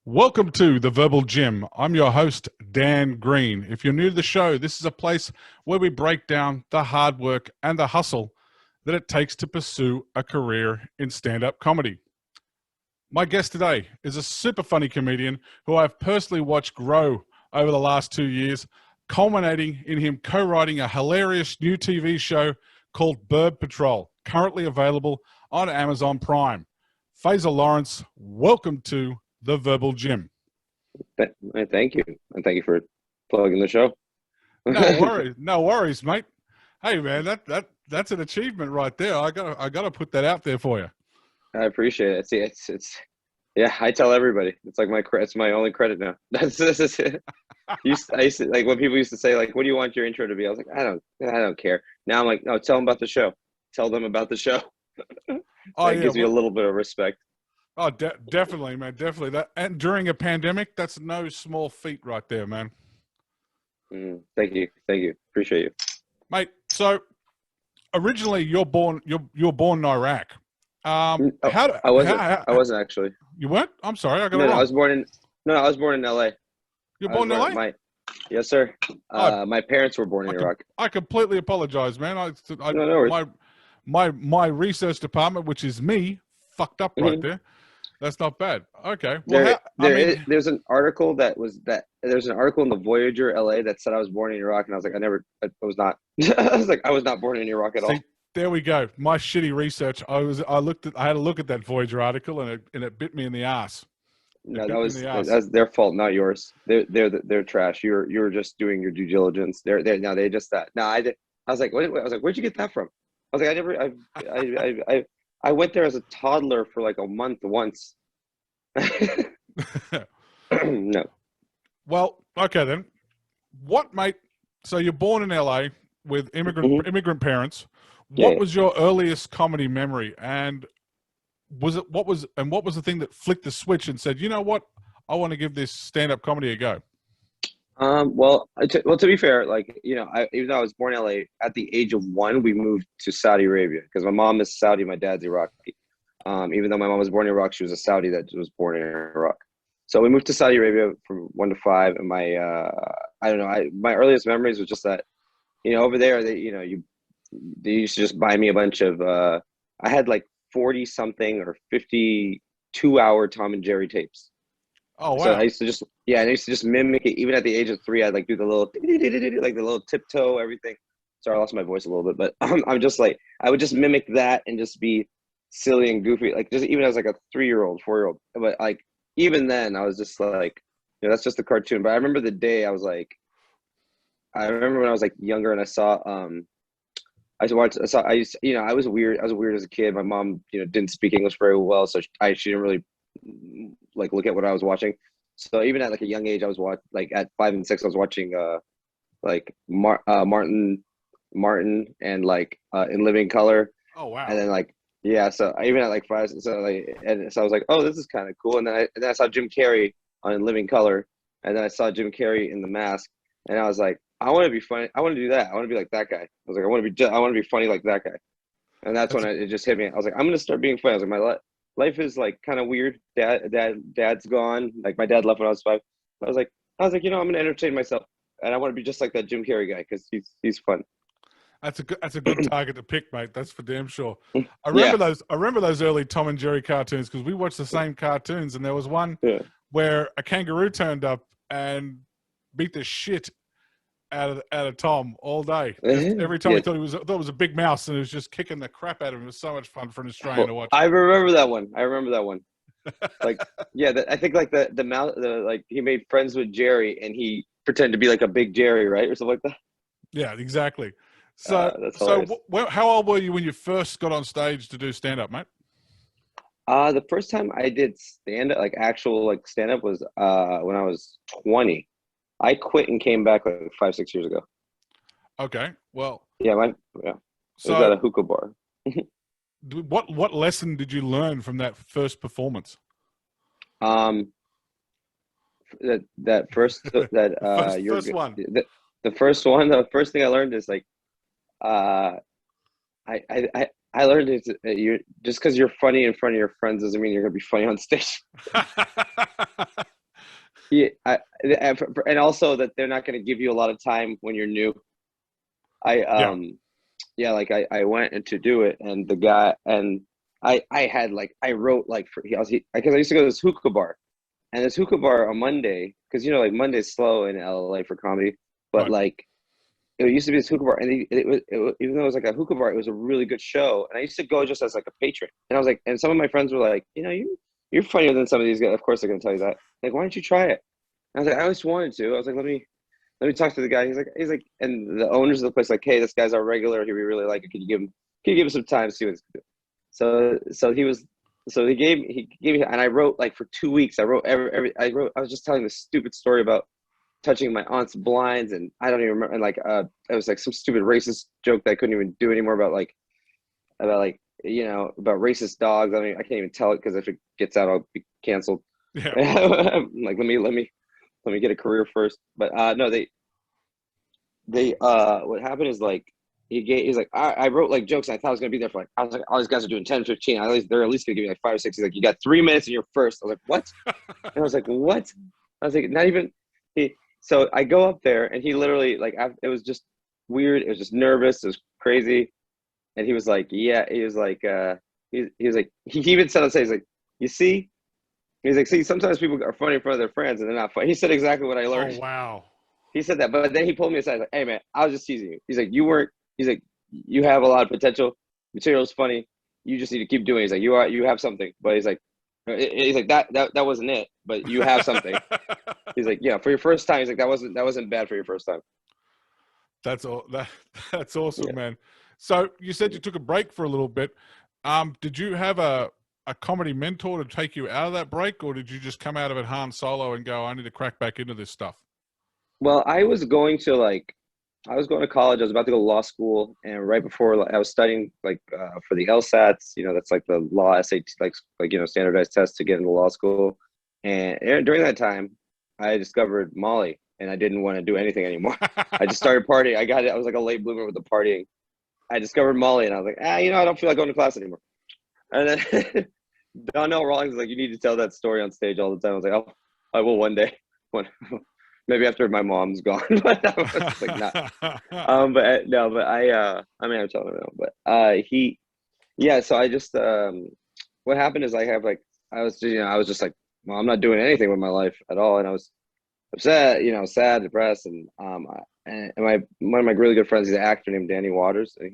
Welcome to the Verbal Gym. I'm your host, Dan Green. If you're new to the show, this is a place where we break down the hard work and the hustle that it takes to pursue a career in stand-up comedy. My guest today is a super funny comedian who I've personally watched grow over the last 2 years, culminating in him co-writing a hilarious new TV show called Bird Patrol, currently available on Amazon Prime. Faysal Lawrence, welcome to the Verbal Gym. Thank you, and thank you for plugging the show. No worries, mate. Hey, man, that's an achievement right there. I gotta put that out there for you. I appreciate it. See, it's yeah. I tell everybody it's like it's my only credit now. This is it. I used to like when people used to say like, "What do you want your intro to be?" I was like, I don't care. Now I'm like, no, tell them about the show. Tell them about the show. That gives me a little bit of respect. Oh, definitely, man, definitely. That, and during a pandemic, that's no small feat right there, man. Thank you, appreciate you, mate. So, originally, you're born in Iraq. I wasn't actually. You weren't? I'm sorry, I got it wrong. I was born in LA. You're born in LA? Yes, sir. My parents were born in Iraq. I completely apologize, man. No worries. My research department, which is me, fucked up right there. That's not bad. Okay. Well, there's an article there's an article in the Voyager LA that said I was born in Iraq, and I was like, I was not. I was like, I was not born in Iraq at all. There we go. My shitty research. I had a look at that Voyager article, and it bit me in the ass. No, that's their fault, not yours. They're trash. You're just doing your due diligence. They just that. No, I did. I was like, wait, I was like, where'd you get that from? I was like, I went there as a toddler for like a month once. No. Well, okay then. What, mate? So you're born in LA with immigrant parents. What was your earliest comedy memory? And what was the thing that flicked the switch and said, you know what, I want to give this stand-up comedy a go? Well, to be fair, like, you know, even though I was born in LA, at the age of 1, we moved to Saudi Arabia because my mom is Saudi, my dad's Iraqi. Even though my mom was born in Iraq, she was a Saudi that was born in Iraq. So we moved to Saudi Arabia from 1 to 5, and my my earliest memories was just that, you know, over there they used to just buy me a bunch of I had like 40 something or 52-hour Tom and Jerry tapes. Oh wow! So I used to just mimic it. Even at the age of 3, I'd like do the little like the little tiptoe everything. Sorry, I lost my voice a little bit, but I'm just like I would just mimic that and just be silly and goofy, like just even as like a 3-year-old, 4-year-old. But like even then, I was just like, you know, that's just a cartoon. But I remember the day I remember when I was like younger and I saw I was weird as a kid. My mom, you know, didn't speak English very well, so she didn't really like look at what I was watching. So even at like a young age, I was like at 5 and 6, I was watching like Martin and like In Living Color. Oh wow! And then like so even at like 5, so I was like, oh, this is kind of cool. And then I saw Jim Carrey on In Living Color, and then I saw Jim Carrey in The Mask, and I was like, I want to be funny. I want to do that. I want to be like that guy. I was like, I want to be funny like that guy. And that's when it just hit me. I was like, I'm gonna start being funny. I was like, my life is like kind of weird. Dad's gone. Like my dad left when I was 5. I was like, you know, I'm gonna entertain myself, and I want to be just like that Jim Carrey guy because he's fun. That's a good target to pick, mate. That's for damn sure. I remember those early Tom and Jerry cartoons because we watched the same cartoons, and there was one where a kangaroo turned up and beat the shit out of Tom all day. Every time he thought it was a big mouse, and it was just kicking the crap out of him. It was so much fun for an Australian to watch. I remember that one. Like, I think like the mouse, like he made friends with Jerry, and he pretended to be like a big Jerry, right, or something like that. Yeah, exactly. So how old were you when you first got on stage to do stand up, mate? The first time I did stand up, like actual like stand up, was when I was 20. I quit and came back like 5, 6 years ago. Okay, well. Yeah, So, it was at a hookah bar. What lesson did you learn from that first performance? That first first one. The first one. The first thing I learned is like, I learned is you're just because you're funny in front of your friends doesn't mean you're gonna be funny on stage. Yeah, and also that they're not going to give you a lot of time when you're new. I Yeah, yeah, like I went and to do it, and the guy and I had like I wrote like for because I used to go to this hookah bar, and this hookah bar on Monday, because like Monday's slow in LA for comedy, but right. like it used to be this hookah bar, and it was even though it was like a hookah bar, it was a really good show, and I used to go just as like a patron, and I was like, and some of my friends were like, you're funnier than some of these guys. Of course they're gonna tell you that. Like, why don't you try it? And I was like, I always wanted to. I was like, let me talk to the guy. He's like, and the owners of the place like, hey, this guy's our regular. He we really like it. Can you give him some time to see what he's gonna do? So he gave me, and I wrote like for 2 weeks. I wrote I was just telling this stupid story about touching my aunt's blinds, and I don't even remember. And like, it was like some stupid racist joke that I couldn't even do anymore about racist dogs. I mean, I can't even tell it because if it gets out, I'll be canceled. Yeah, Like, let me get a career first. But no, they what happened is like he's like I wrote like jokes, and I thought I was gonna be there for like, I was like, all these guys are doing 10, 15. They're at least gonna give me like 5 or 6. He's like, you got 3 minutes in your first. I was like, what? And I was like, what? I was like, not even he. So I go up there, and he literally like it was just weird. It was just nervous. It was crazy. And he was like, yeah. He was like, he was like, he even said on stage, he's like, you see. He's like, see, sometimes people are funny in front of their friends, and they're not funny. He said exactly what I oh learned. wow. He said that, but then he pulled me aside, like, "Hey, man, I was just teasing you." He's like, "You weren't." He's like, "You have a lot of potential. Material's funny. You just need to keep doing it." He's like, "You have something," but he's like that wasn't it, but you have something." He's like, "Yeah, for your first time." He's like, "That wasn't bad for your first time." That's all. That's awesome, Yeah. man. So you said you took a break for a little bit. Did you have a comedy mentor to take you out of that break, or did you just come out of it Han Solo and go, I need to crack back into this stuff? Well, I was going to college. I was about to go to law school, and right before I was studying like for the LSATs. That's like the law SAT, standardized test to get into law school. And during that time, I discovered Molly, and I didn't want to do anything anymore. I just started partying. I got it. I was like a late bloomer with the partying. I discovered Molly, and I was like, I don't feel like going to class anymore. And then Donnell Rawlings was like, you need to tell that story on stage all the time. I was like, oh, I will one day. When, maybe after my mom's gone. But I was like, not. But no, but I mean, I'm telling him now. But yeah. So I just, what happened is I was just like, well, I'm not doing anything with my life at all, and I was upset, sad, depressed, and my one of my really good friends, he's an actor named Danny Waters, and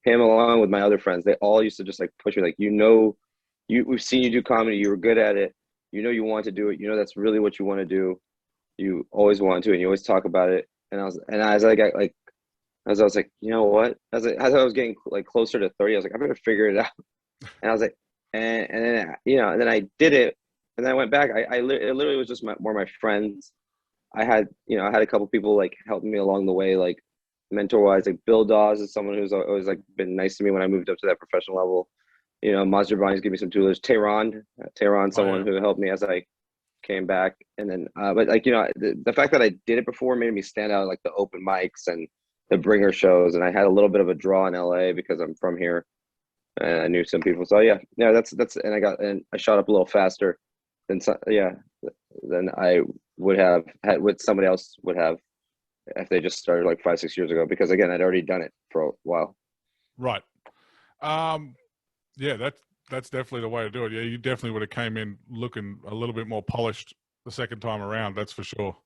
him along with my other friends, they all used to just like push me, like, we've seen you do comedy, you were good at it, you want to do it, that's really what you want to do, you always want to, and you always talk about it. And as I got like, as I was like, you know what, as I was getting like closer to 30, I was like, I better figure it out. And I was like, and then and then I did it, and then I went back. It literally was just more my friends. I had a couple people like help me along the way, like mentor wise. Like Bill Dawes is someone who's always like been nice to me when I moved up to that professional level. Mazda Brownie's give me some tools. Tehran, Oh someone yeah. who helped me as I came back. And then, but like the fact that I did it before made me stand out, like the open mics and the bringer shows, and I had a little bit of a draw in LA because I'm from here, and I knew some people. So yeah, that's and I shot up a little faster than than I would have had what somebody else would have if they just started like 5, 6 years ago. Because again, I'd already done it for a while. Right. Um, yeah, that's definitely the way to do it. Yeah, you definitely would have came in looking a little bit more polished the second time around. That's for sure.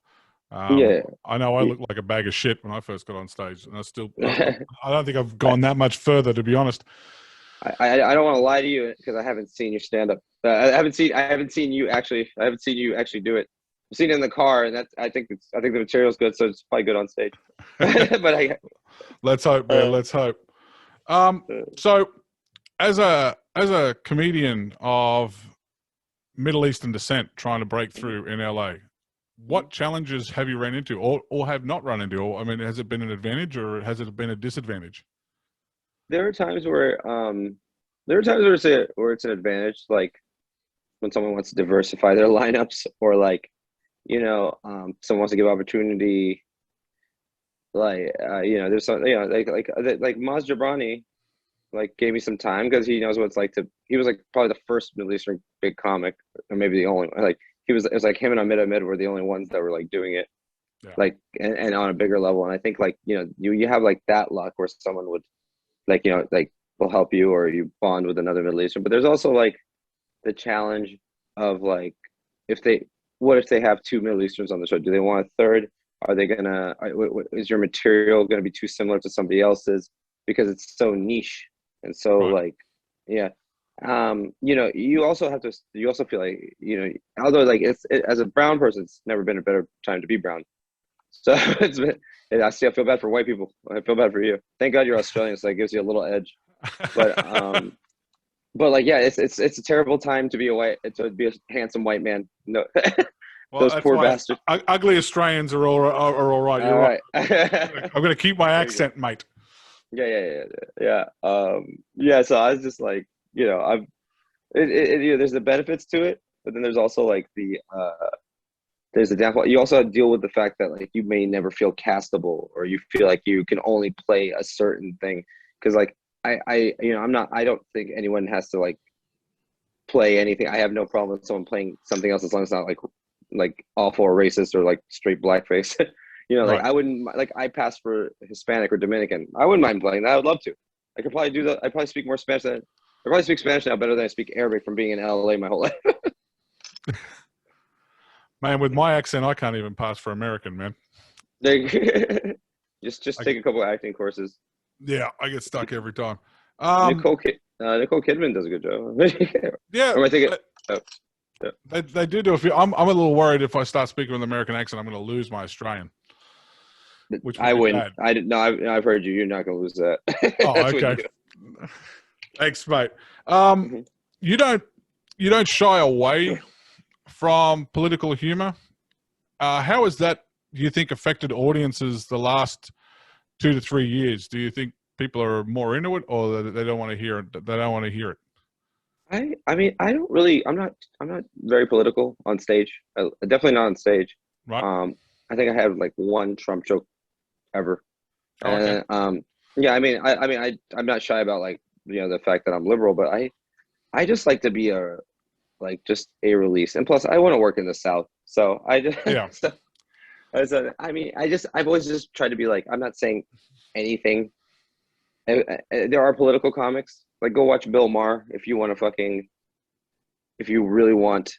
Yeah, I know I looked like a bag of shit when I first got on stage, and I don't think I've gone that much further, to be honest. I don't want to lie to you because I haven't seen your stand up. I haven't seen you actually do it. I've seen it in the car, and I think the material's good, so it's probably good on stage. But Let's hope, man. uh, Let's hope. uh, So as a comedian of Middle Eastern descent trying to break through in LA, what challenges have you run into, or have not run into? Or I mean, has it been an advantage or has it been a disadvantage? there are times where it's an advantage, like when someone wants to diversify their lineups, or like someone wants to give opportunity. Like there's some like Maz Jobrani. like gave me some time because he knows what it's like to. He was like probably the first Middle Eastern big comic, or maybe the only one. Like he was. It was like him and Ahmed were the only ones that were like doing it, Yeah. like and on a bigger level. And I think like you have like that luck where someone would like like will help you or you bond with another Middle Eastern. But there's also like the challenge of like if they what if they have two Middle Easterns on the show? Do they want a third? Are they gonna? Is your material gonna be too similar to somebody else's because it's so niche and so Right. like, yeah. You also have to. You also feel like although like as a brown person, it's never been a better time to be brown. So it's been. And I still feel bad for white people. I feel bad for you. Thank God you're Australian, so that gives you a little edge. But like yeah, it's a terrible time to be to be a handsome white man. No, Well, those that's poor why bastards. ugly Australians are all right. You're All right. right. I'm going to keep my There you go. accent, mate. Yeah. Yeah. So I was just like, I'm. There's the benefits to it, but then there's also like there's the downfall. You also deal with the fact that like you may never feel castable, or you feel like you can only play a certain thing. Because like I'm not. I don't think anyone has to like play anything. I have no problem with someone playing something else as long as it's not like awful or racist or like straight blackface. Like Right. I wouldn't like I pass for Hispanic or Dominican. I wouldn't mind playing that. I would love to. I could probably do that. I probably speak more Spanish than I probably speak Spanish now better than I speak Arabic from being in LA my whole life. Man, with my accent, I can't even pass for American, man. Just I, take a couple of acting courses. yeah, I get stuck every time. Nicole Kidman does a good job. Yeah, Or am I thinking? Oh, yeah. they do a few. I'm a little worried if I start speaking with an American accent, I'm going to lose my Australian, which would I be wouldn't. bad. I didn't. No, I've heard you. You're not going to lose that. Oh, That's what you okay. do. Thanks, mate. Mhm. You don't shy away from political humor. How has that, do you think, affected audiences the last 2 to 3 years? Do you think people are more into it, or they don't want to hear it? They don't want to hear it, I mean, I don't really. I'm not very political on stage. Definitely not on stage. right? Um, I think I had like one Trump joke ever, Oh, okay. and yeah. I'm not shy about like the fact that I'm liberal, but I just like to be just a release, and plus I want to work in the South, so I just Yeah, so, I've always just tried to be like I'm not saying anything. There are political comics. Like go watch Bill Maher if you want to if you really want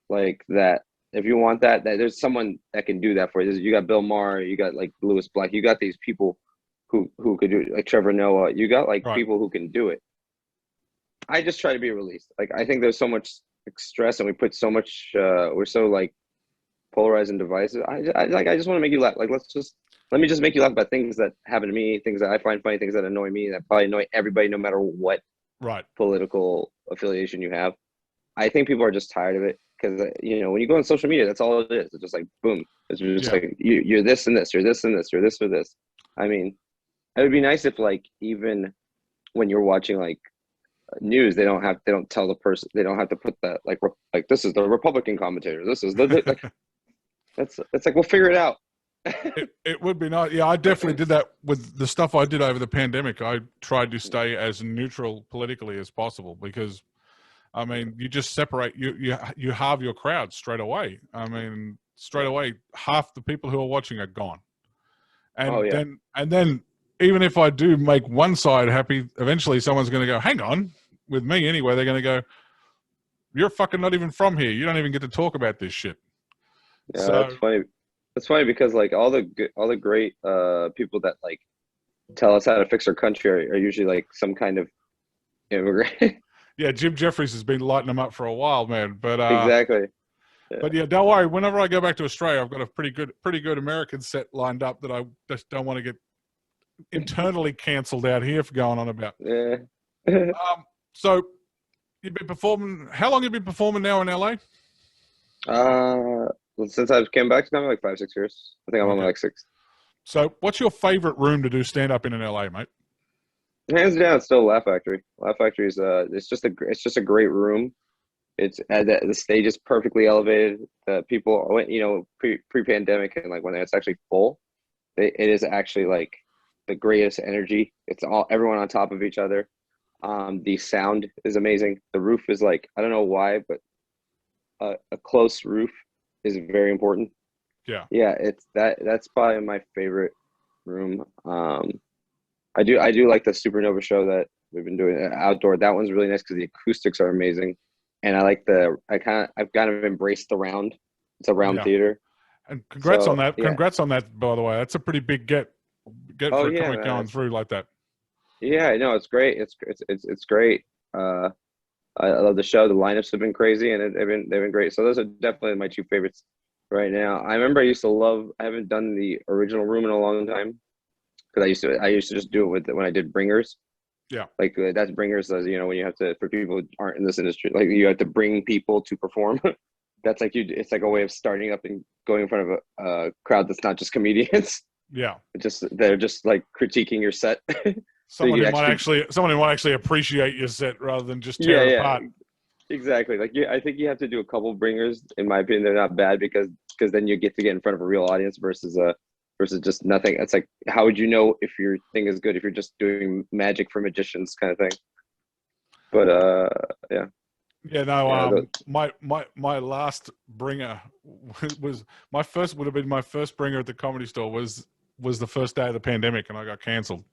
like that. If you want that there's someone that can do that for you. You got Bill Maher, you got like Lewis Black, you got these people who could do it, like Trevor Noah. You got like right. people who can do it. I just try to be released. Like I think there's so much stress and we put so much. We're so like polarized and divisive. I just want to make you laugh. Like let me just make you laugh about things that happen to me, things that I find funny, things that annoy me, that probably annoy everybody, no matter what Right. political affiliation you have. I think people are just tired of it because when you go on social media, that's all it is. It's just like boom. It's just Yeah. like you're this and this, you're this and this, you're this or this. I mean, it would be nice if like even when you're watching like news, they don't tell the person, they don't have to put that like this is the Republican commentator, this is the like that's like we'll figure it out. It would be nice. Yeah, I definitely did that with the stuff I did over the pandemic. I tried to stay as neutral politically as possible because, I mean, you just separate, you halve your crowd straight away. I mean, straight away, half the people who are watching are gone. Oh And yeah. then even if I do make one side happy, eventually someone's going to go, hang on, with me anyway, they're going to go, you're fucking not even from here. You don't even get to talk about this shit. Yeah, So, that's funny. That's funny because like all the great people that like tell us how to fix our country are usually like some kind of immigrant. yeah, Jim Jeffries has been lighting them up for a while, man. Exactly. Yeah. But yeah, don't worry. Whenever I go back to Australia, I've got a pretty good American set lined up that I just don't want to get internally cancelled out here for going on about. Yeah. So you've been performing. How long have you been performing now in LA? Well, since I came back to now, like 5 6 years. I think I'm on Okay. like six. So what's your favorite room to do stand up in LA, mate? Hands down, it's still Laugh Factory. Laugh Factory is it's just a great room. It's the stage is perfectly elevated. The people went pre pandemic and like when it's actually full, it is actually like the greatest energy. It's all everyone on top of each other. The sound is amazing. The roof is like, I don't know why, but a close roof is very important. Yeah. Yeah, that's probably my favorite room. I do like the Supernova show that we've been doing outdoor. That one's really nice because the acoustics are amazing, and I've kind of embraced the round. It's a round Yeah. theater. And congrats on So that. yeah. Congrats on that, by the way. That's a pretty big get Oh for a yeah, comic man. going through like that. Yeah, I know it's great. It's great. I love the show. The lineups have been crazy, and they've been great. So those are definitely my two favorites right now. I remember I used to love. I haven't done the original room in a long time because I used to just do it with when I did Bringers. Yeah. Like that's Bringers, when you have to, for people who aren't in this industry, like you have to bring people to perform. That's like it's like a way of starting up and going in front of a crowd that's not just comedians. Yeah. They're just like critiquing your set. So Someone you who might actually appreciate your set rather than just tear yeah, it yeah, apart. exactly. Like I think you have to do a couple Bringers. In my opinion, they're not bad because then you get to get in front of a real audience versus just nothing. It's like, how would you know if your thing is good if you're just doing magic for magicians kind of thing? But yeah. Yeah, no. Yeah, My last bringer would have been my first bringer at the Comedy Store was the first day of the pandemic, and I got cancelled.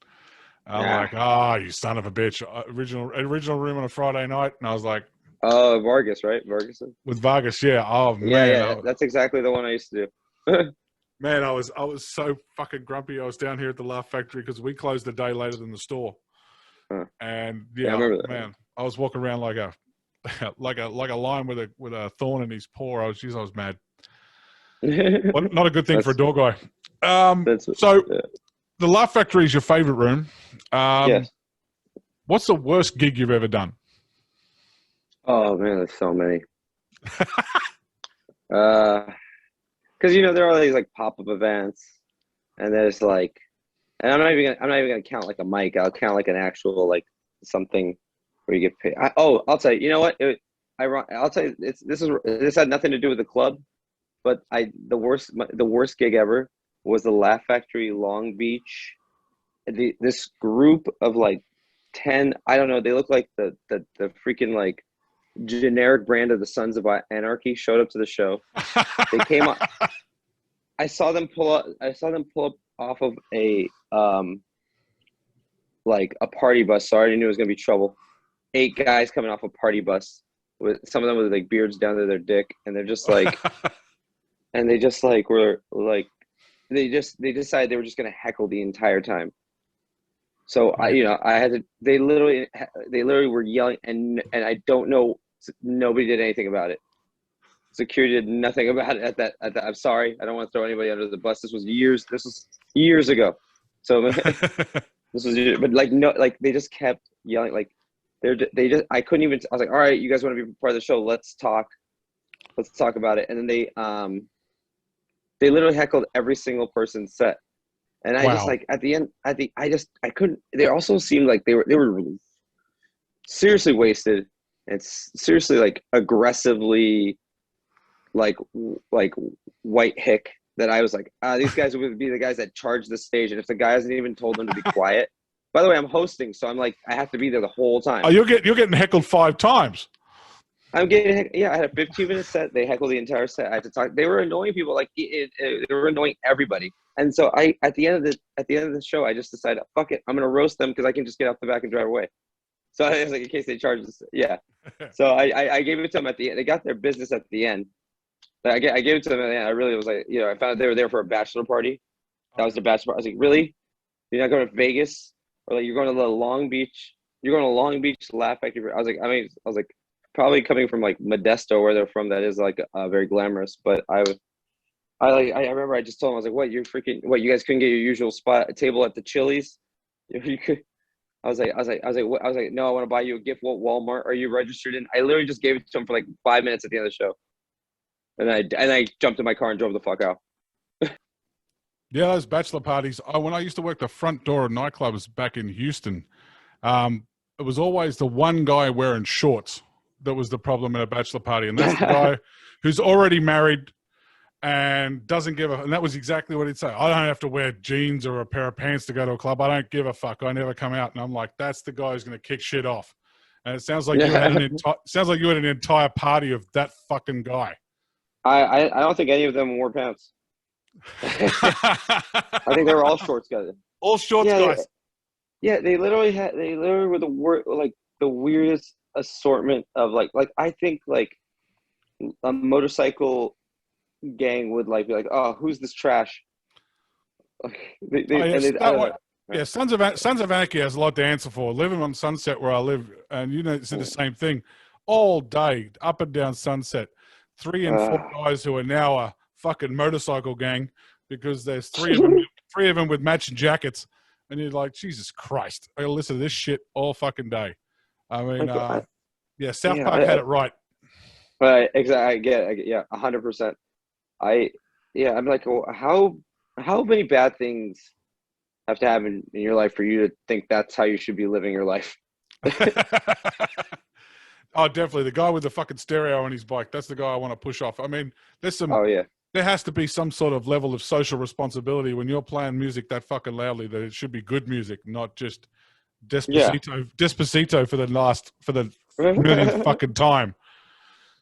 I'm like, you son of a bitch! Original room on a Friday night, and I was like, Vargas, right? Vargas. with Vargas, yeah. Oh Yeah, man, yeah, that's exactly the one I used to do. man, I was so fucking grumpy. I was down here at the Laugh Factory because we closed a day later than the store, Huh. and Yeah, I remember that. man, I was walking around like a like a lion with a thorn in his paw. I was mad. Well, not a good thing for a door guy. So yeah. the Laugh Factory is your favorite room. Yes. What's the worst gig you've ever done? Oh man, there's so many. Because there are all these like pop-up events, and there's like, and I'm not even gonna count like a mic. I'll count like an actual like something where you get paid. I'll tell you. You know what? I'll tell you. This had nothing to do with the club, but the worst gig ever was the Laugh Factory Long Beach. This group of like 10. I don't know. They look like the freaking like generic brand of the Sons of Anarchy showed up to the show. They came up. I saw them pull up off of a like a party bus. So I already knew it was gonna be trouble. 8 guys coming off a party bus with some of them with like beards down to their dick, and they're just like, and they just like were like, they decided they were just gonna heckle the entire time. So I had to. They literally were yelling, and I don't know. Nobody did anything about it. Security did nothing about it at that. I'm sorry. I don't want to throw anybody under the bus. This was years ago. So this was, but like no, like they just kept yelling. Like I couldn't even. I was like, all right, you guys want to be part of the show? Let's talk about it. And then they literally heckled every single person's set. And I just like at the end, I couldn't. They also seemed like they were seriously wasted and seriously like aggressively like white hick. That I was like, these guys would be the guys that charge the stage, and if the guy hasn't even told them to be quiet. By the way, I'm hosting, so I'm like, I have to be there the whole time. Oh, you're getting heckled 5 times. I'm getting I had a 15-minute set. They heckled the entire set. I had to talk. They were annoying people. Like they were annoying everybody. And so at the end of the show, I just decided, fuck it, I'm gonna roast them because I can just get off the back and drive away. So I was like, in case they charge us, yeah. So I gave it to them at the end. They got their business at the end. But I gave it to them at the end. I really was like, I found out they were there for a bachelor party. That was the bachelor party. I was like, really? You're not going to Vegas, or like you're going to the Long Beach? You're going to Long Beach Laugh Factory? I was like, probably coming from like Modesto, where they're from, that is like very glamorous. But I remember I just told them, I was like, what, you guys couldn't get your usual table at the Chili's? You could. I was like, no, I want to buy you a gift. What Walmart are you registered in? I literally just gave it to him for like 5 minutes at the end of the show, and I jumped in my car and drove the fuck out. Yeah, those bachelor parties. When I used to work the front door of nightclubs back in Houston, it was always the one guy wearing shorts that was the problem at a bachelor party, and that's the guy who's already married and doesn't give a, and that was exactly what he'd say. I don't have to wear jeans or a pair of pants to go to a club. I don't give a fuck. I never come out. And I'm like, that's the guy who's going to kick shit off. And it sounds like you had an entire party of that fucking guy. I don't think any of them wore pants. I think they were all shorts guys. All shorts guys. They literally were the weirdest assortment of like I think like a motorcycle gang would like be like, oh, who's this trash? Sons of Anarchy has a lot to answer for. Living on Sunset where I live, and you know, it's the same thing all day, up and down Sunset. 3 and 4 guys who are now a fucking motorcycle gang because there's 3 of them with matching jackets, and you're like, Jesus Christ, I gotta listen to this shit all fucking day. I mean, South Park had it right. Right, exactly. I get it, 100%. I'm like, well, how many bad things have to happen in your life for you to think that's how you should be living your life? Oh, definitely. The guy with the fucking stereo on his bike, that's the guy I want to push off. I mean, there's some... Oh, yeah. There has to be some sort of level of social responsibility when you're playing music that fucking loudly that it should be good music, not just Despacito for the millionth fucking time.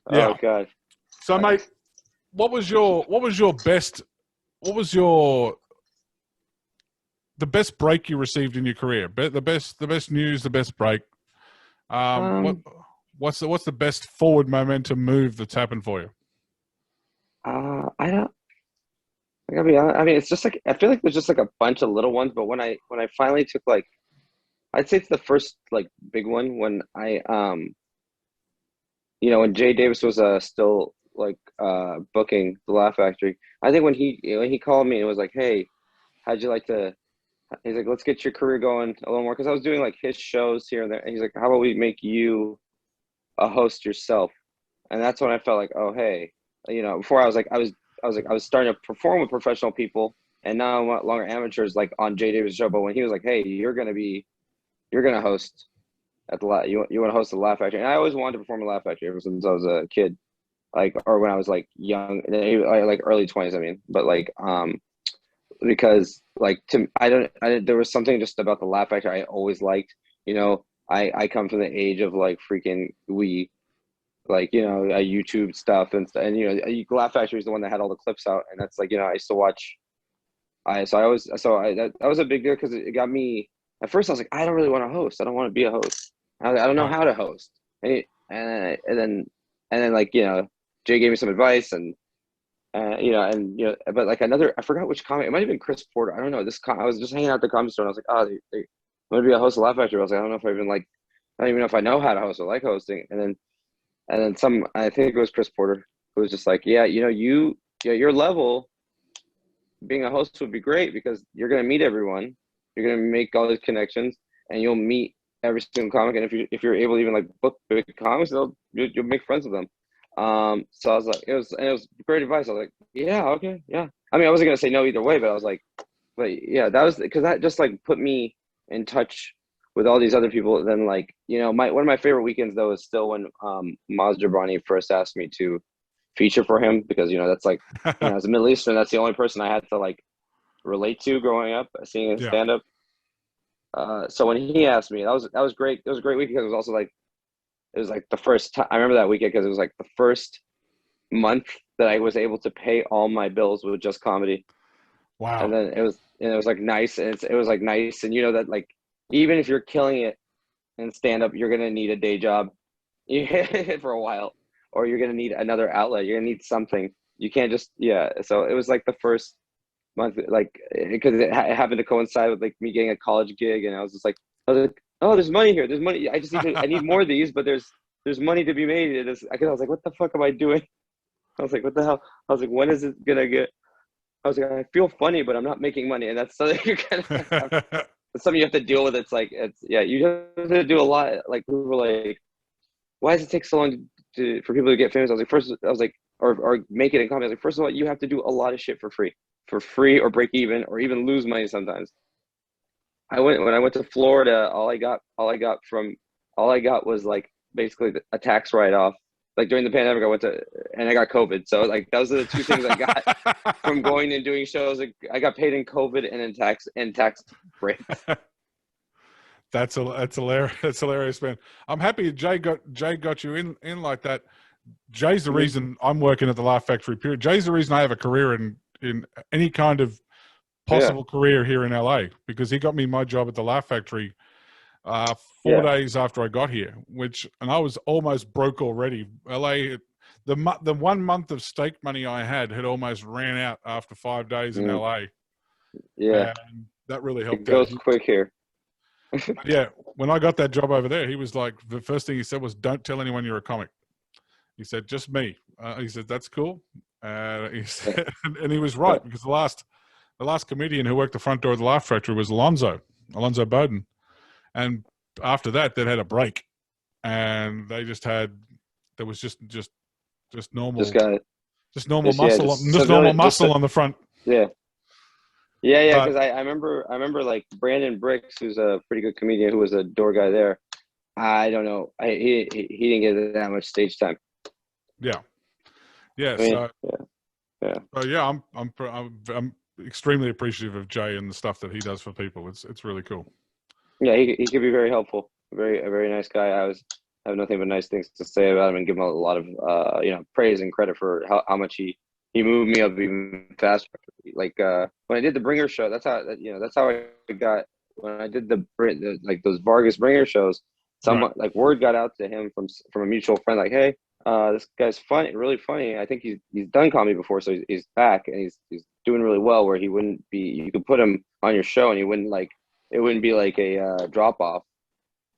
Yeah. Oh, God. So, mate, the best break you received in your career? The best news, the best break. What's the best forward momentum move that's happened for you? I don't. I gotta be honest. I mean, it's just like I feel like there's just like a bunch of little ones. But when I finally took like, I'd say it's the first like big one when I when Jay Davis was still like booking the Laugh Factory. I think when he called me and was like, hey, how'd you like to? He's like, let's get your career going a little more, because I was doing like his shows here and there. And he's like, how about we make you a host yourself? And that's when I felt like, oh hey, before I was starting to perform with professional people, and now I'm no longer amateurs like on Jay Davis' show. But when he was like, hey, you're gonna host at the you want to host the Laugh Factory, and I always wanted to perform at Laugh Factory ever since I was a kid, like, or when I was like young, like early 20s. I mean, but like because like there was something just about the Laugh Factory I always liked. I come from the age of like freaking YouTube stuff and Laugh Factory is the one that had all the clips out, and that's like I used to watch. That was a big deal because it got me. At first, I was like, I don't really want to host. I don't want to be a host. I don't know how to host. And then like Jay gave me some advice, and but like I forgot which comic. It might have been Chris Porter. I don't know. I was just hanging out at the comedy store, and I was like, oh, they want to be a host of Laugh Factory. I was like, I don't know if I even like. I don't even know if I know how to host or like hosting. And then I think it was Chris Porter who was just like, yeah, your level being a host would be great because you're going to meet everyone. You're going to make all these connections, and you'll meet every single comic. And if you're able to even like book big comics, you'll make friends with them. So I was like, it was great advice. I was like, yeah, okay. Yeah. I mean, I wasn't going to say no either way, but I was like, but yeah, that was because that just like put me in touch with all these other people. Then like, one of my favorite weekends though is still when Maz Jobrani first asked me to feature for him, because that's like as a Middle Eastern, that's the only person I had to like relate to growing up, seeing his stand up. So when he asked me, that was great. It was a great week because it was also like the first time I remember that weekend, because it was like the first month that I was able to pay all my bills with just comedy. Wow. And then it was like nice, and it was like nice, and that like even if you're killing it in stand up, you're gonna need a day job for a while, or you're gonna need another outlet. You're gonna need something. You can't just So it was like the first month, like because it happened to coincide with like me getting a college gig, and I was like, oh, there's money here. There's money. I need more of these, but there's money to be made. I was like, what the fuck am I doing? I was like, what the hell? I was like, when is it gonna get? I was like, I feel funny, but I'm not making money, and that's something you're kind of. It's something you have to deal with. You have to do a lot. Like people were like, why does it take so long for people to get famous? I was like, or make it in comedy. I was like, first of all, you have to do a lot of shit for free or break even or even lose money sometimes. When I went to Florida, all I got was like basically a tax write-off like during the pandemic, and I got COVID. So like those are the two things I got from going and doing shows. Like, I got paid in COVID and in tax breaks. That's hilarious. That's hilarious, man. I'm happy Jay got you in like that. Jay's the reason I'm working at the Laugh Factory. Period. Jay's the reason I have a career in any kind of possible career here in LA, because he got me my job at the Laugh Factory 4 days after I got here, and I was almost broke already. LA, the 1 month of stake money I had almost ran out after 5 days in LA. Yeah, and that really helped. It goes quick here. Yeah, when I got that job over there, he was like, the first thing he said was, "Don't tell anyone you're a comic." He said, "Just me." He said, "That's cool." He said, and he was right, because the last comedian who worked the front door of the Laugh Factory was Alonzo Bowden. And after that, they'd had a break, and they just had, there was just normal, just normal muscle on the front. Yeah. Because I remember like Brandon Bricks, who's a pretty good comedian, who was a door guy there. I don't know. He didn't get that much stage time. Yeah. I mean, I'm extremely appreciative of Jay and the stuff that he does for people. It's really cool. Yeah, he could be very helpful. A very nice guy. I have nothing but nice things to say about him, and give him a lot of praise and credit for how much he moved me up even faster. Like when I did the Bringer show, that's how I got, when I did the like those Vargas Bringer shows. Someone like word got out to him from a mutual friend, like, hey, this guy's funny, really funny. I think he's done comedy before, so he's back, and he's doing really well. Where he wouldn't be, you could put him on your show, and he wouldn't like, it wouldn't be like a drop off.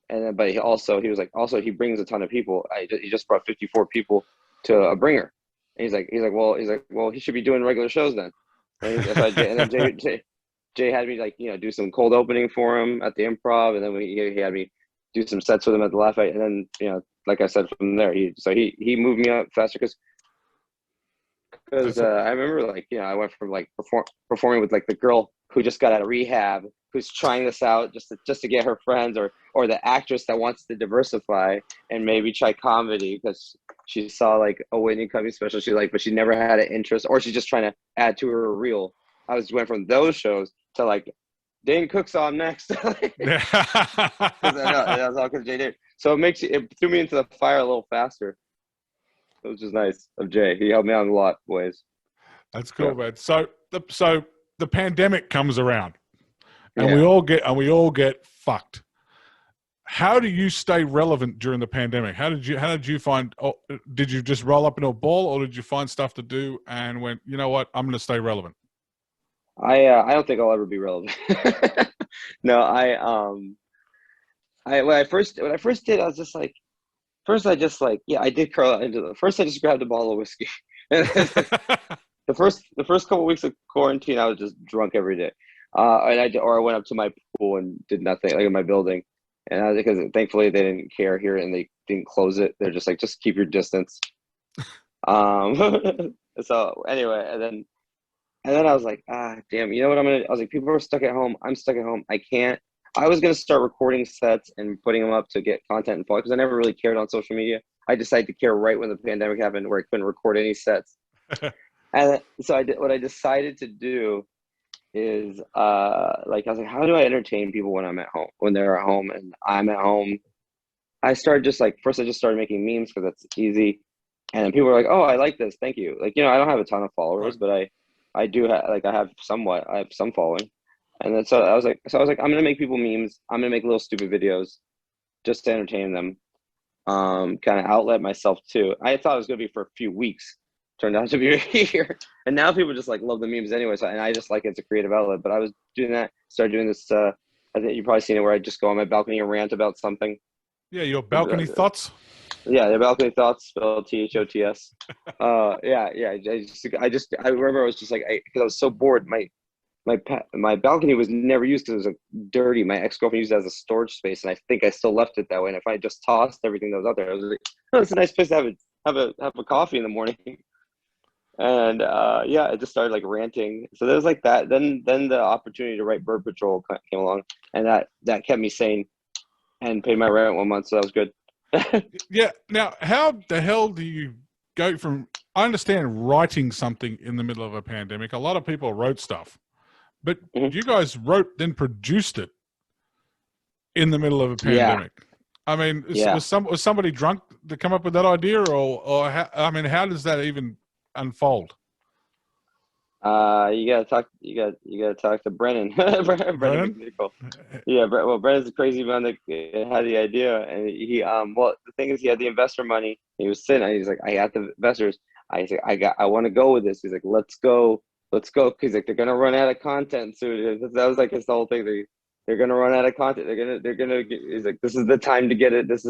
And then, but he was like, he brings a ton of people. He just brought 54 people to a Bringer. And he's like, well, he should be doing regular shows then. And then Jay had me like, do some cold opening for him at the Improv, and then he had me do some sets with him at the Laugh Factory, and then like I said, from there he moved me up faster, because I remember like I went from like performing with like the girl who just got out of rehab, who's trying this out just to get her friends, or the actress that wants to diversify and maybe try comedy because she saw like a Whitney Cummings special she liked, but she never had an interest, or she's just trying to add to her reel. I went from those shows to like Dane Cook saw him next. That's all because Jay did. So it threw me into the fire a little faster. It was just nice of Jay. He helped me out in a lot of ways. That's cool, man. So the pandemic comes around, and we all get fucked. How do you stay relevant during the pandemic? How did you find? Did you just roll up in a ball, or did you find stuff to do and went, you know what, I'm going to stay relevant? I don't think I'll ever be relevant. No, when I first did, I was just like, I did curl out into first I just grabbed a bottle of whiskey. the first couple of weeks of quarantine, I was just drunk every day. And I went up to my pool and did nothing, like in my building. And because thankfully they didn't care here and they didn't close it. They're just like, just keep your distance. So anyway, and then I was like, damn, you know what I was like, people are stuck at home. I'm stuck at home. I was going to start recording sets and putting them up to get content and follow, because I never really cared on social media. I decided to care right when the pandemic happened, where I couldn't record any sets. And so what I decided to do is I was like, how do I entertain people when I'm at home, when they're at home and I'm at home? I started first I just started making memes because that's easy. And then people were like, oh, I like this. Thank you. Like, I don't have a ton of followers, but I do have, I have some following. And then so I was like, I'm going to make people memes. I'm going to make little stupid videos just to entertain them. Kind of outlet myself too. I thought it was going to be for a few weeks. Turned out to be a year. And now people just like love the memes anyway. So, and I just like it's a creative outlet. But I was doing that, started doing this. I think you've probably seen it, where I just go on my balcony and rant about something. Yeah, your balcony thoughts. Yeah, the balcony thoughts, spelled THOTS. Yeah. I remember I was just like, because I was so bored. My balcony was never used because it was dirty. My ex-girlfriend used it as a storage space, and I think I still left it that way. And if I just tossed everything that was out there, I was like, oh, it's a nice place to have a coffee in the morning. And I just started like ranting. So there was like that. Then the opportunity to write Bird Patrol came along, and that kept me sane and paid my rent 1 month, so that was good. Yeah. Now, how the hell do you go from? I understand writing something in the middle of a pandemic. A lot of people wrote stuff, but Mhm. you guys wrote then produced it in the middle of a Yeah, pandemic. I mean, yeah. was somebody drunk to come up with that idea, or how, I mean, how does that even unfold? You gotta talk to Brennan, Brennan Brennan? McNichol. Yeah, well, Brennan's a crazy man that had the idea, and well, the thing is, he had the investor money. He was sitting, and he's like, I got the investors. I said, I want to go with this. He's like, let's go. He's like, they're gonna run out of content soon. That was like his whole thing. They're gonna run out of content. He's like, this is the time to get it. He's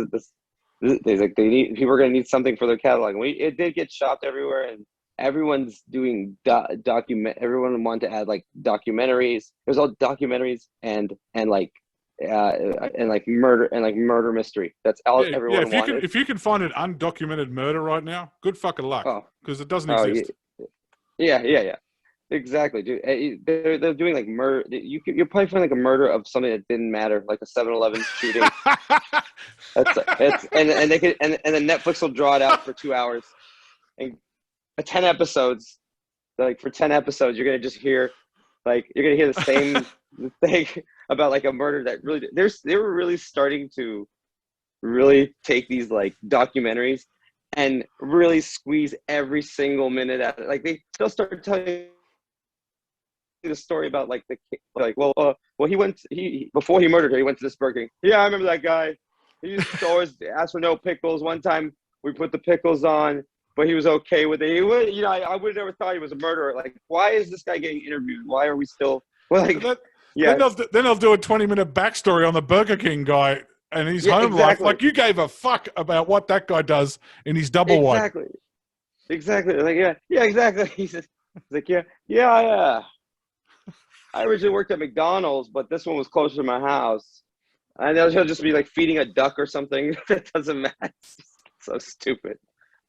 like, people are gonna need something for their catalog. And it did get shopped everywhere, and everyone's doing document. Everyone wanted to add like documentaries. There's all documentaries and like murder mystery. That's all Yeah, yeah. everyone wanted. If you can find an undocumented murder right now, good fucking luck, Oh, because it doesn't oh yeah, exist. yeah. Exactly, dude. They're doing like murder. You'll probably find like a murder of something that didn't matter, like a 7-Eleven shooting. And they could and then Netflix will draw it out for 2 hours and 10 episodes. Like for 10 episodes, you're gonna just hear the same thing about like a murder that really they were really starting to really take these like documentaries and really squeeze every single minute out of it. Like they'll start telling the story about like he before he murdered her, he went to this Burger King. Yeah, I remember that guy. He used to always ask for no pickles. One time we put the pickles on, but he was okay with it. He would, I would have never thought he was a murderer. Like, why is this guy getting interviewed? Why are we still like, That, yeah, then they'll do a 20-minute backstory on the Burger King guy and his yeah, home life. exactly, Like you gave a fuck about what that guy does in his double wide. exactly, exactly. Like, yeah, exactly. He's like, yeah. I originally worked at McDonald's, but this one was closer to my house. And he'll just be like feeding a duck or something. That doesn't matter. So stupid.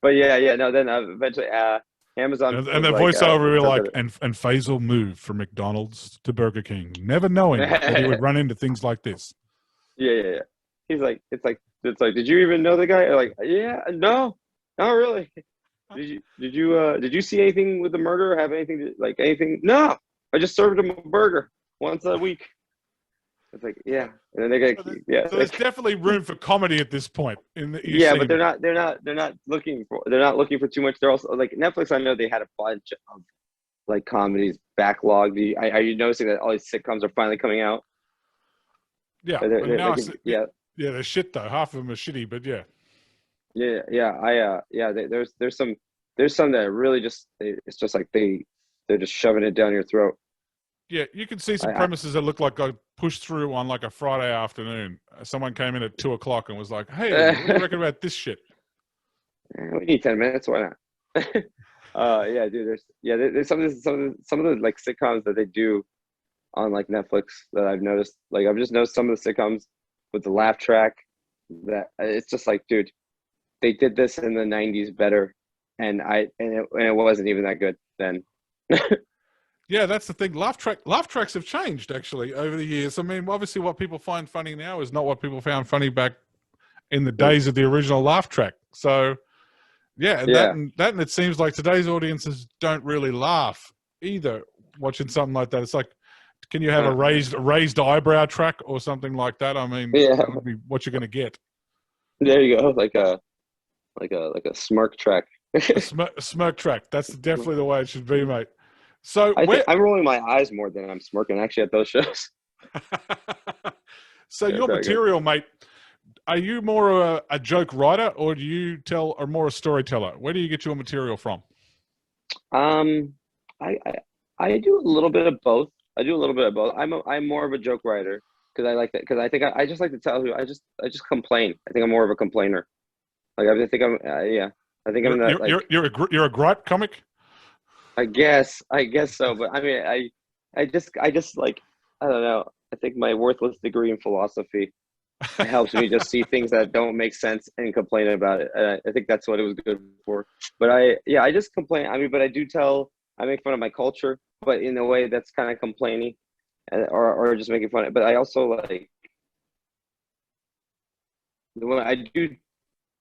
But yeah. No, then eventually Amazon And was the like, voiceover will be took like, it. and Faisal moved from McDonald's to Burger King, never knowing that he would run into things like this. Yeah. He's like, it's like, did you even know the guy? Like, yeah, no, not really. Did you see anything with the murder? Have anything like anything? No, I just served him a burger once a week. It's like, yeah, and then they're gonna, yeah, So there's definitely room for comedy at this point. You yeah, but seem they're not looking for too much. They're also like Netflix. I know they had a bunch of like comedies backlog. Are you noticing that all these sitcoms are finally coming out? yeah. And They're now, like, yeah, they're shit though. Half of them are shitty, but yeah. there's some that really just it's just like they're just shoving it down your throat. Yeah, you can see some I premises that look like got pushed through on like a Friday afternoon. Someone came in at 2 o'clock and was like, "Hey, what do you reckon about this shit?" we need 10 minutes. Why not? Yeah, dude. There's some of the like sitcoms that they do on like Netflix that I've noticed. Like I've just noticed some of the sitcoms with the laugh track that it's just like, dude, they did this in the '90s better, and it wasn't even that good then. Yeah, that's the thing. Laugh tracks have changed actually over the years. I mean, obviously, what people find funny now is not what people found funny back in the days of the original laugh track. So, yeah, Yeah. and it seems like today's audiences don't really laugh either. Watching something like that, it's like, can you have a Uh, raised eyebrow track or something like that? I mean, yeah. that would be what you're going to get. There you go. Like a smirk track. A smirk track. That's definitely the way it should be, mate. So I think where I'm rolling my eyes more than I'm smirking actually at those shows. so Yeah, your very good. material, mate, are you more a joke writer or do you tell or more a storyteller? Where do you get your material from? Um, I, I I do a little bit of both. I do a little bit of both. I'm more of a joke writer because I like that because I think I just like to tell who I just complain. I think I'm more of a complainer. Like I think I'm yeah. I think I'm that like You're a gripe comic? I guess so. But I mean I just like I don't know. I think my worthless degree in philosophy helps me just see things that don't make sense and complain about it. I think that's what it was good for. But I just complain. I mean, but I make fun of my culture, but in a way that's kind of complaining, or just making fun of it. But I also like when I do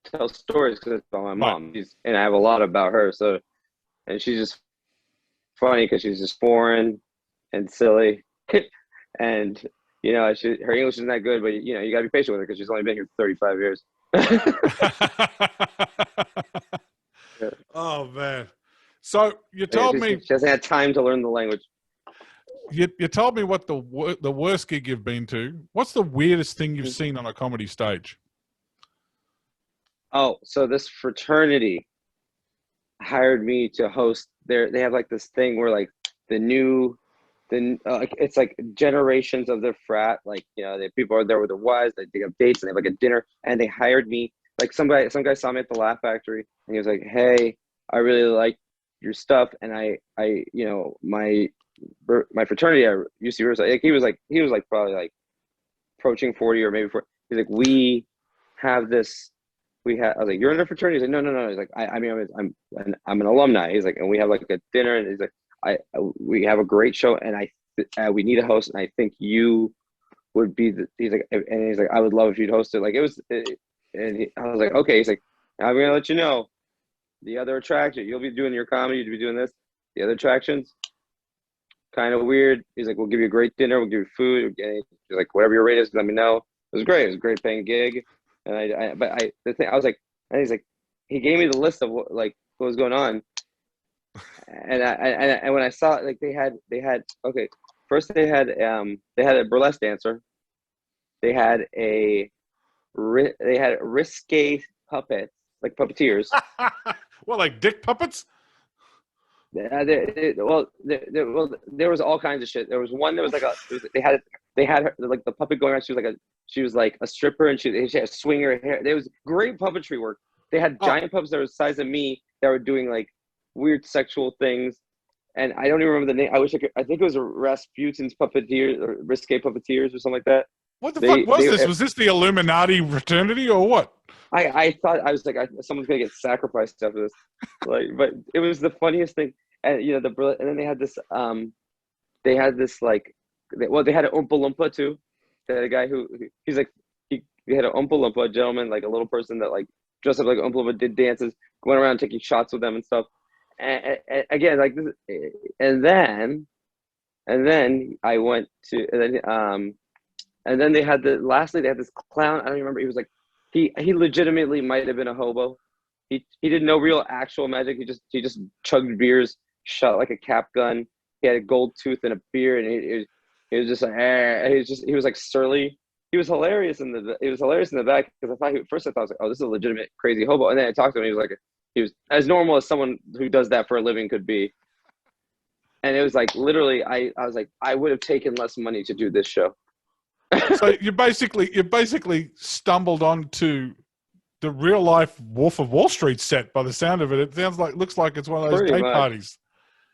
tell stories because it's about my Right. mom. And I have a lot about her. So, and she's just funny because she's just foreign and silly. And, her English isn't that good, but, you got to be patient with her because she's only been here 35 years. Yeah. Oh man. So you Yeah, told me she hasn't had time to learn the language. you told me what the worst gig you've been to. What's the weirdest thing you've seen on a comedy stage? Oh, so this fraternity hired me to host they have like this thing where like like it's like generations of their frat, like the people are there with their wives, they have dates and they have like a dinner, and they hired me. Like some guy saw me at the Laugh Factory and he was like, hey, I really like your stuff, and my fraternity at UC Riverside, like he was like probably like approaching 40 or maybe 40. He's like, I was like, you're in a fraternity? He's like, no. He's like, I'm an alumni. He's like, and we have like a dinner, and he's like, we have a great show, and we need a host, and I think you would be he's like, I would love if you'd host it. Like I was like, okay. He's like, I'm gonna let you know the other attraction. You'll be doing your comedy. You'll be doing this. The other attractions, kind of weird. He's like, we'll give you a great dinner. We'll give you food. He's like, whatever your rate is, let me know. It was great. It was a great paying gig. And the thing I was like, and he's like, he gave me the list of what was going on. And when I saw it, like they had okay, first they had a burlesque dancer. They had risque puppets, like puppeteers. What, like dick puppets? Well, there was all kinds of shit. There was one that was like they had her, like the puppet going around. She was like a stripper, and she had swing her hair. There was great puppetry work. They had giant puppets that were the size of me that were doing like weird sexual things, and I don't even remember the name. I wish I could. I think it was Rasputin's Puppeteer or Risque Puppeteers or something like that. What the fuck was this? Was this the Illuminati fraternity or what? I thought I was like, someone's gonna get sacrificed after this, but it was the funniest thing. And and then they had this they had an Oompa Loompa too. They had a guy who he's like he had an Oompa Loompa, a gentleman, like a little person that like dressed up like Oompa Loompa, did dances, went around taking shots with them and stuff. And again, like this, and then I went to and then they had lastly they had this clown. I don't remember. He was like he legitimately might have been a hobo. He did no real actual magic. He just chugged beers, shot like a cap gun. He had a gold tooth and a beard, and he was just like he was like surly. He was hilarious in the back because first I thought I was like, oh, this is a legitimate crazy hobo, and then I talked to him. He was as normal as someone who does that for a living could be. And it was like literally, I was like, I would have taken less money to do this show. So you basically stumbled onto the real life Wolf of Wall Street set by the sound of it. It looks like it's one of those day parties.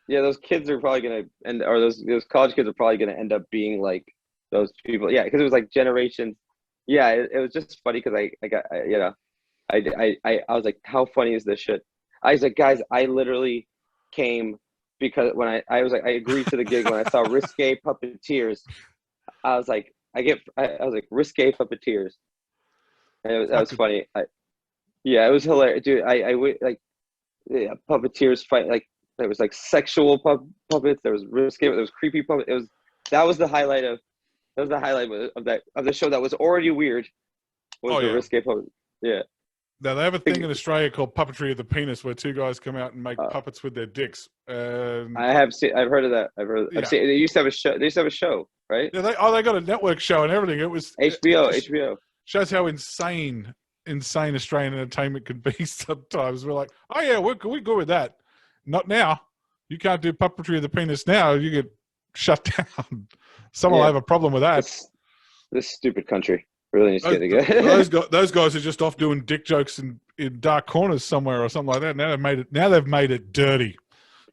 Yeah, those kids are probably gonna those college kids are probably gonna end up being like those people. Yeah, because it was like generations. Yeah, it was just funny because I was like, how funny is this shit? I was like, guys, I literally came because when I was like, I agreed to the gig when I saw Risque Puppeteers. I was like, Risque Puppeteers. And that was funny. Yeah, it was hilarious, dude. Puppeteers fight, like there was like sexual puppets. There was risque. There was creepy puppets. That was the highlight of the show that was already weird. Risque puppet. Yeah. Now they have a thing in Australia called Puppetry of the Penis, where two guys come out and make puppets with their dicks. I've heard of that. I've seen. They used to have a show. They used to have a show, right? Yeah, they got a network show and everything. It was HBO. Shows how insane Australian entertainment can be sometimes. We're like, oh yeah, we're good with that. Not now. You can't do Puppetry of the Penis now. You get shut down. Someone will have a problem with that. This stupid country really needs to get together. Those guys are just off doing dick jokes in dark corners somewhere or something like that. Now they've made it dirty.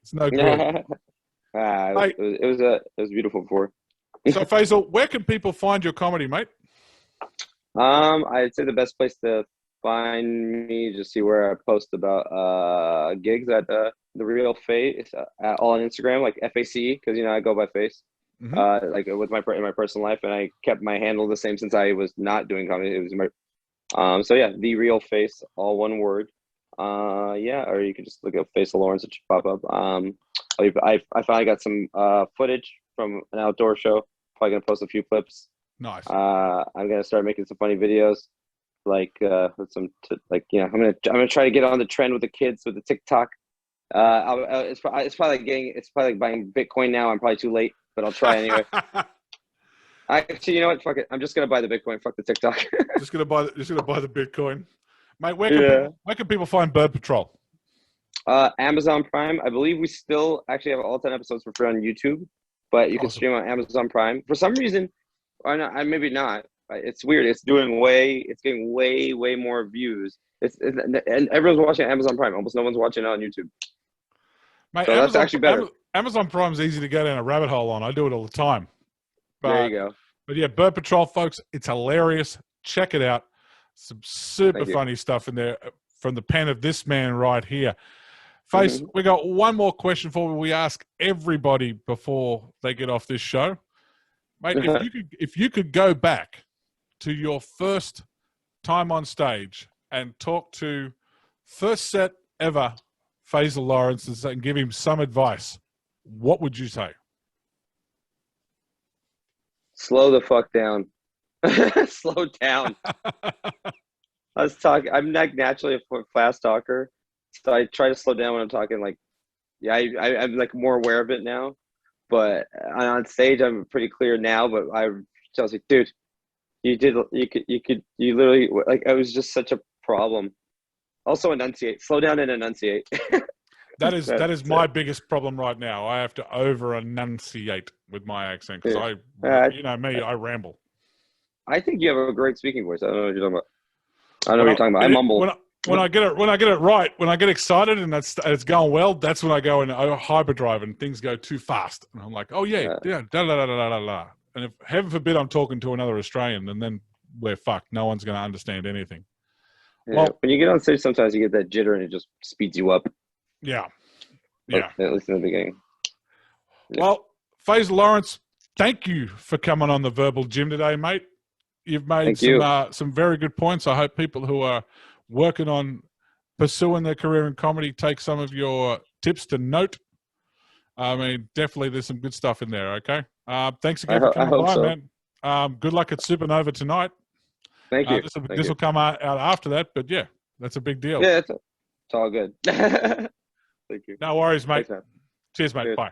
It's no good. It was beautiful before. So Faysal, where can people find your comedy, mate? I'd say the best place to find me, just see where I post about gigs at the Real Face, all on Instagram, like FACE, because I go by Face. Like with in my personal life, and I kept my handle the same since I was not doing comedy. It was So yeah, the real face, all one word. Yeah, or you could just look up Faysal Lawrence, it should pop up. I finally got some footage from an outdoor show. Probably gonna post a few clips. Nice. I'm gonna start making some funny videos, like with some I'm gonna try to get on the trend with the kids with the TikTok. It's probably like buying Bitcoin now. I'm probably too late, but I'll try anyway. Actually, you know what? Fuck it. I'm just gonna buy the Bitcoin. Fuck the TikTok. just gonna buy the Bitcoin, mate. Yeah. Where can people find Bird Patrol? Amazon Prime. I believe we still actually have all 10 episodes for free on YouTube, but you can Awesome. stream on Amazon Prime for some reason, or not. Maybe not. It's weird. It's getting way more views. And everyone's watching Amazon Prime. Almost no one's watching it on YouTube. Mate, So that's actually better. Amazon Prime's easy to go down a rabbit hole on. I do it all the time. There you go. But yeah, Bird Patrol, folks, it's hilarious. Check it out. Some super funny stuff in there from the pen of this man right here. Face, we got one more question for you. We ask everybody before they get off this show. Mate, if you could go back to your first time on stage and talk to first set ever Faysal Lawrence and give him some advice, what would you say? Slow the fuck down. Slow down. I'm not naturally a fast talker, so I try to slow down when I'm talking. Like, yeah, I'm like more aware of it now. But on stage, I'm pretty clear now. But I was like, dude, you literally, like, it was just such a problem. Also, enunciate. Slow down and enunciate. That is my biggest problem right now. I have to over enunciate with my accent because you know me, I ramble. I think you have a great speaking voice. I don't know what you're talking about. I don't know what you're talking about. I mumble. When I get it right, when I get excited and it's going well, that's when I go in hyperdrive and things go too fast, and I'm like, oh yeah, da da da da da da. And if heaven forbid I'm talking to another Australian, and then we're fucked. No one's going to understand anything. Yeah. Well, when you get on stage, sometimes you get that jitter and it just speeds you up. Yeah. At least in the beginning. Yeah. Well, Faysal Lawrence, thank you for coming on the Verbal Gym today, mate. You've made some very good points. I hope people who are working on pursuing their career in comedy take some of your tips to note. I mean, definitely there's some good stuff in there, okay? Thanks again for coming by, man. Good luck at Supernova tonight. Thank you. This will come out after that, but yeah, that's a big deal. Yeah, it's all good. Thank you. No worries, mate. Thanks, man. Cheers, mate. Cheers. Bye.